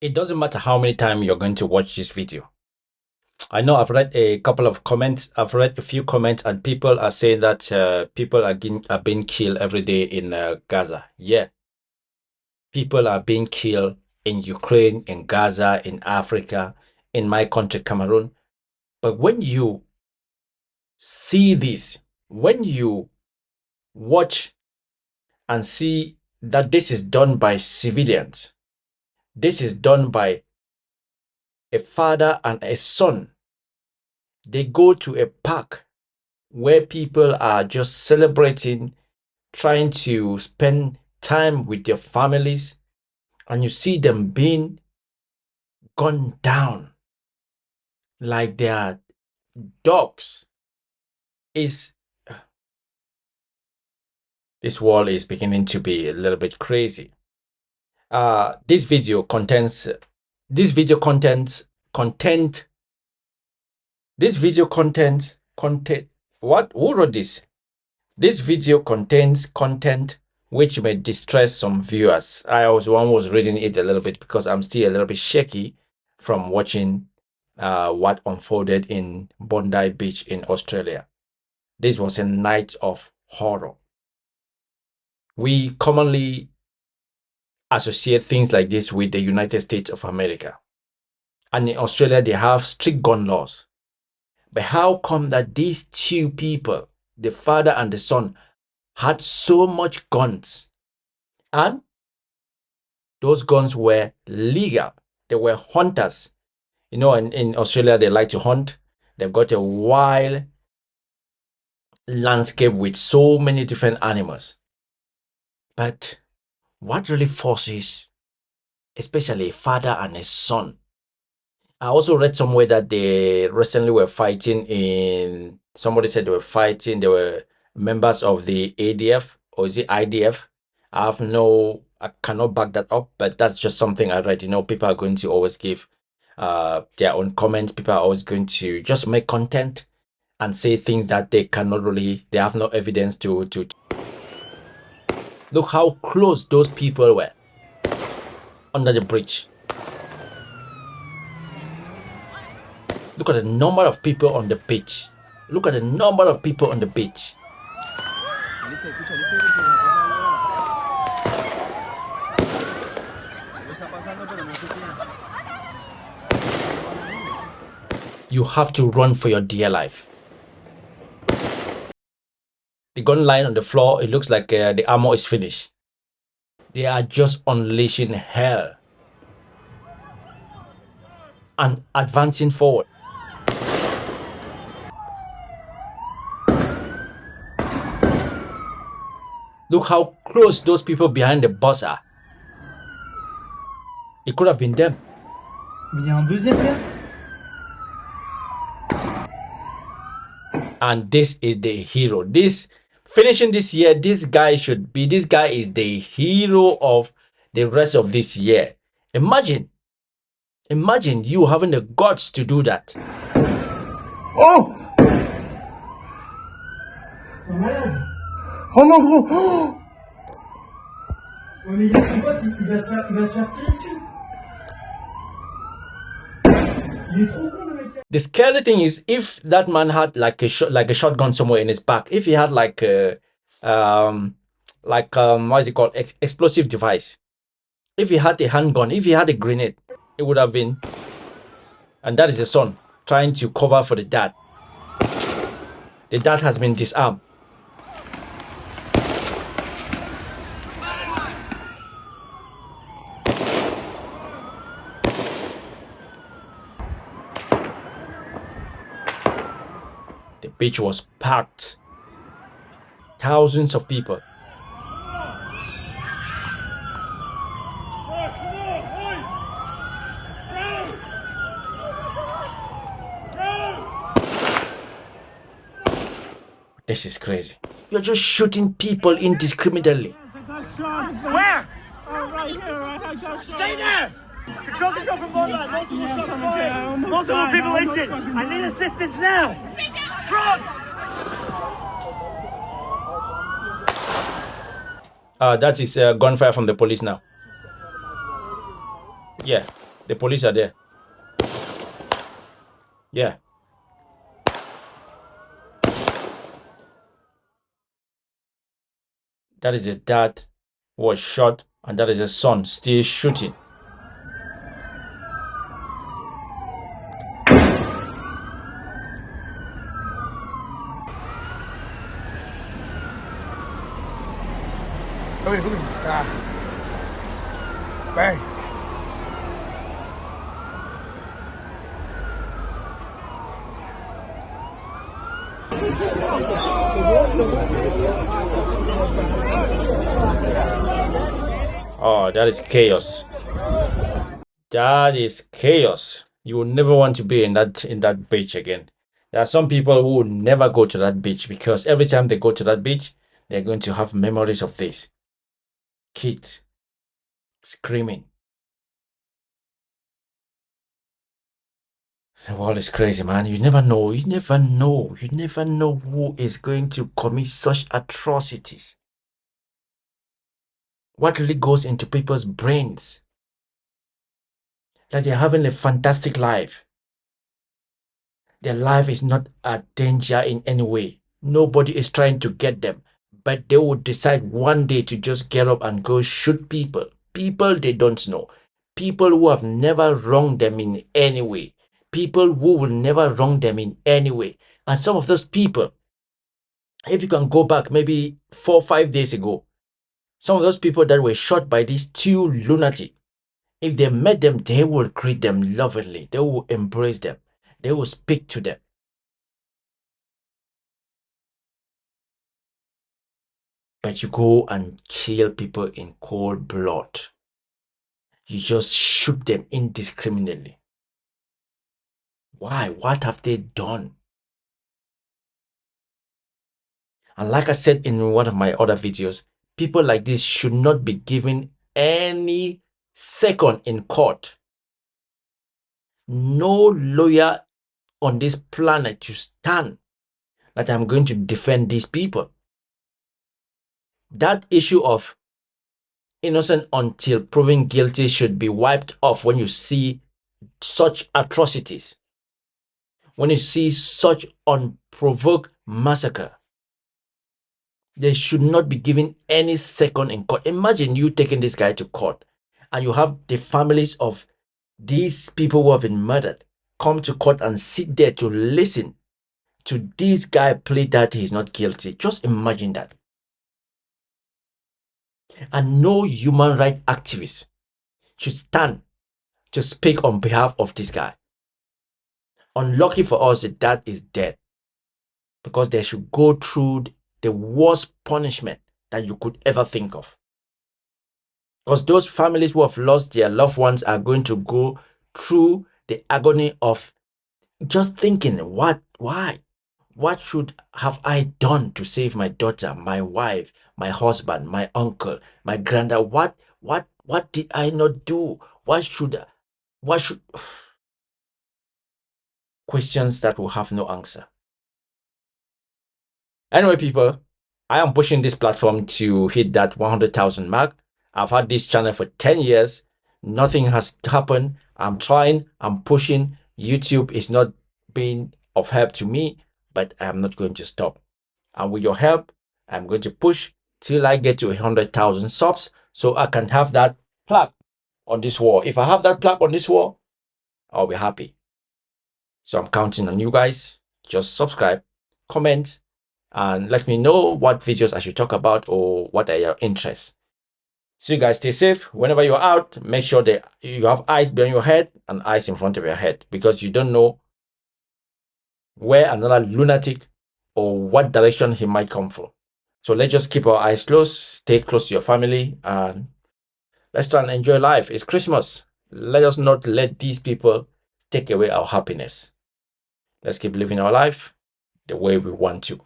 It doesn't matter how many times you're going to watch this video. I know I've read a couple of comments. I've read a few comments, and people are saying that people are being killed every day in Gaza. Yeah, people are being killed in Ukraine, in Gaza, in Africa, in my country, Cameroon. But when you see this, when you watch and see that this is done by civilians, this is done by a father and a son. They go to a park where people are just celebrating, trying to spend time with their families, and you see them being gunned down like they are dogs. Is this world is beginning to be a little bit crazy. This video content this video content what, who wrote this? This video contains content which may distress some viewers. I was reading it a little bit because I'm still a little bit shaky from watching what unfolded in Bondi Beach in Australia. This was a night of horror. We commonly associate things like this with the United States of America. And in Australia, they have strict gun laws. But how come that these two people, the father and the son, had so much guns? And those guns were legal. They were hunters. You know, in Australia, they like to hunt. They've got a wild landscape with so many different animals. But what really forces, especially a father and a son? I also read somewhere that they recently were fighting in, somebody said they were fighting, they were members of the ADF, or is it IDF? I cannot back that up, but that's just something I read. You know, people are going to always give their own comments. People are always going to just make content and say things that they cannot really, they have no evidence to. Look how close those people were under the bridge. Look at the number of people on the beach. Look at the number of people on the beach. You have to run for your dear life. The gun lying on the floor, it looks like the ammo is finished. They are just unleashing hell and advancing forward. Look how close those people behind the bus are. It could have been them. Mais il y a un deuxième gars. And this is the hero. Finishing this year, this guy is the hero of the rest of this year. Imagine you having the guts to do that. Oh! C'est un malade. Oh non, gros! Oh! Ouais, mais il a son pote, il va se faire tirer dessus. Il est trop con, le mec. The scary thing is, if that man had like a shotgun somewhere in his back, if he had what is it called, explosive device, if he had a handgun, if he had a grenade, it would have been. And that is the son trying to cover for the dad. The dad has been disarmed. The beach was packed. Thousands of people. This is crazy. You're just shooting people indiscriminately. Where? Right here, right here. Stay there! Control from Bondi. Multiple shots fired. Multiple people injured. I need assistance now. Drug! That is gunfire from the police now. Yeah, The police are there. Yeah. That is a dad who was shot, and that is a son still shooting. Bang. Oh, that is chaos. That is chaos. You will never want to be in that beach again. There are some people who will never go to that beach because every time they go to that beach, they're going to have memories of this. Kids screaming. The world is crazy, man. You never know. You never know. You never know who is going to commit such atrocities. What really goes into people's brains? That they're having a fantastic life. Their life is not a danger in any way. Nobody is trying to get them. But they would decide one day to just get up and go shoot people. People they don't know. People who have never wronged them in any way. People who will never wrong them in any way. And some of those people, if you can go back maybe 4 or 5 days ago, some of those people that were shot by these two lunatics, if they met them, they will greet them lovingly. They will embrace them. They will speak to them. But you go and kill people in cold blood. You just shoot them indiscriminately. Why? What have they done? And like I said in one of my other videos, people like this should not be given any second in court. No lawyer on this planet to stand that I'm going to defend these people. That issue of innocent until proven guilty should be wiped off when you see such atrocities. When you see such unprovoked massacre. They should not be given any second in court. Imagine you taking this guy to court and you have the families of these people who have been murdered come to court and sit there to listen to this guy plead that he's not guilty. Just imagine that. And no human rights activist should stand to speak on behalf of this guy. Unlucky for us, the dad is dead because they should go through the worst punishment that you could ever think of. Because those families who have lost their loved ones are going to go through the agony of just thinking, why? What should have I done to save my daughter, my wife, my husband, my uncle, my granddad? What did I not do? What should questions that will have no answer. Anyway, people, I am pushing this platform to hit that 100,000 mark. I've had this channel for 10 years. Nothing has happened. I'm trying, I'm pushing. YouTube is not being of help to me, but I'm not going to stop. And with your help, I'm going to push till I get to 100,000 subs so I can have that plaque on this wall. If I have that plaque on this wall, I'll be happy. So I'm counting on you guys. Just subscribe, comment, and let me know what videos I should talk about or what are your interests. So you guys stay safe. Whenever you're out, make sure that you have eyes behind your head and eyes in front of your head, because you don't know where another lunatic or what direction he might come from. So let's just keep our eyes closed, stay close to your family, and let's try and enjoy life. It's Christmas. Let us not let these people take away our happiness. Let's keep living our life the way we want to.